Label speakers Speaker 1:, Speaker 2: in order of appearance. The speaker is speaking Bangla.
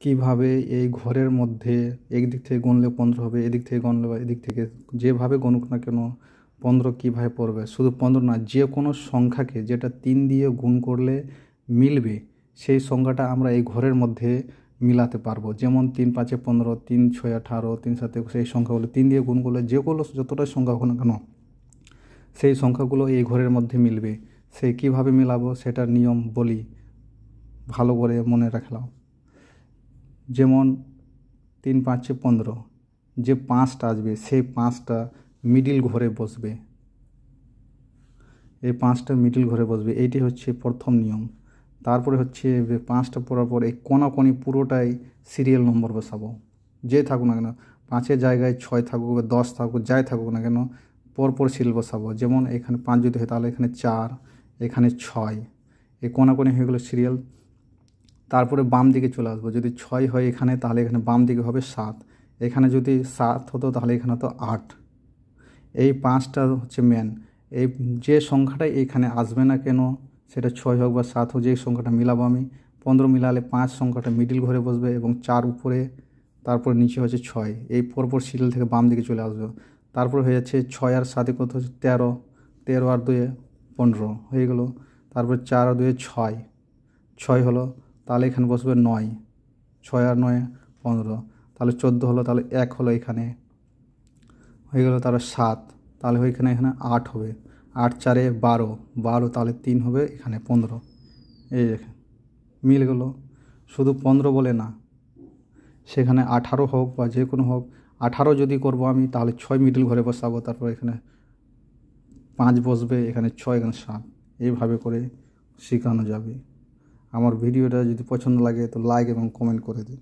Speaker 1: কিভাবে এই ঘরের মধ্যে একদিক থেকে গুনলে 15 হবে, এদিক থেকে গুনলে বা এদিক থেকে যেভাবে গুনুক না কেন 15 কীভাবে পড়বে। শুধু 15 না, যে কোনো সংখ্যাকে যেটা 3 দিয়ে গুণ করলে মিলবে সেই সংখ্যাটা আমরা এই ঘরের মধ্যে মিলাতে পারবো। যেমন 3 5 15, 3 6 18, 3 7 21, এই সংখ্যাগুলো 3 দিয়ে গুণ করলে যেগুলো যতটা সংখ্যা হোক না কেন সেই সংখ্যাগুলো এই ঘরের মধ্যে মিলবে। সেই কীভাবে মিলাবো সেটার নিয়ম বলি, ভালো করে মনে রাখলাম। যেমন 3 5 15, যে 5টা আসবে সেই 5টা মিডিল ঘরে বসবে, এই 5টা মিডিল ঘরে বসবে, এইটি হচ্ছে প্রথম নিয়ম। তারপরে হচ্ছে 5টা পড়ার পর এই কোনাকোনি পুরোটাই সিরিয়াল নম্বর বসাবো, যে থাকুক না কেন, 5-এর জায়গায় 6 থাকুক বা 10 থাকুক, যাই থাকুক না কেন পরপর সিরিয়াল বসাবো। যেমন এখানে 5 যদি হয় তাহলে এখানে 4, এখানে 6, এই কোনাকোনি হয়ে গেলো সিরিয়াল। তারপরে বাম দিকে চলে আসবো, যদি 6 হয় এখানে তাহলে এখানে বাম দিকে হবে 7, এখানে যদি 7 হতো তাহলে এখানে হতো 8। এই 5টা হচ্ছে মেন। এই যে সংখ্যাটা এখানে আসবে না কেন, সেটা 6 হোক বা 7 হোক, যে সংখ্যাটা মিলাবো আমি 15 মিলালে 5 সংখ্যাটা মিডিল ঘরে বসবে এবং 4 উপরে, তারপর নিচে হচ্ছে 6, এই পরপর সিরিয়াল থেকে বাম দিকে চলে আসবে। তারপর হয়ে যাচ্ছে 6 আর 7 কত হচ্ছে 13, 13 আর 2 15 হয়ে গেলো। তারপর 4 আর 2 6 হলো, তাহলে এখানে বসবে 9, 6 আর 9 15, তাহলে 14 হলো, তাহলে 1 হলো এখানে হয়ে গেলো। তারপর 7, তাহলে এখানে 8 হবে, 8 4 12, 12 তাহলে 3 হবে, এখানে 15। এই দেখেন মিল গেলো। শুধু 15 বলে না, সেখানে 18 হোক বা যে কোনো হোক, 18 যদি করবো আমি তাহলে 6 মিডিল ঘরে বসাবো, তারপর এখানে 5 বসবে, এখানে 6, এখানে 7, এইভাবে করে শেখানো যাবে। আমার ভিডিওটা যদি পছন্দ লাগে তো লাইক এবং কমেন্ট করে দিন।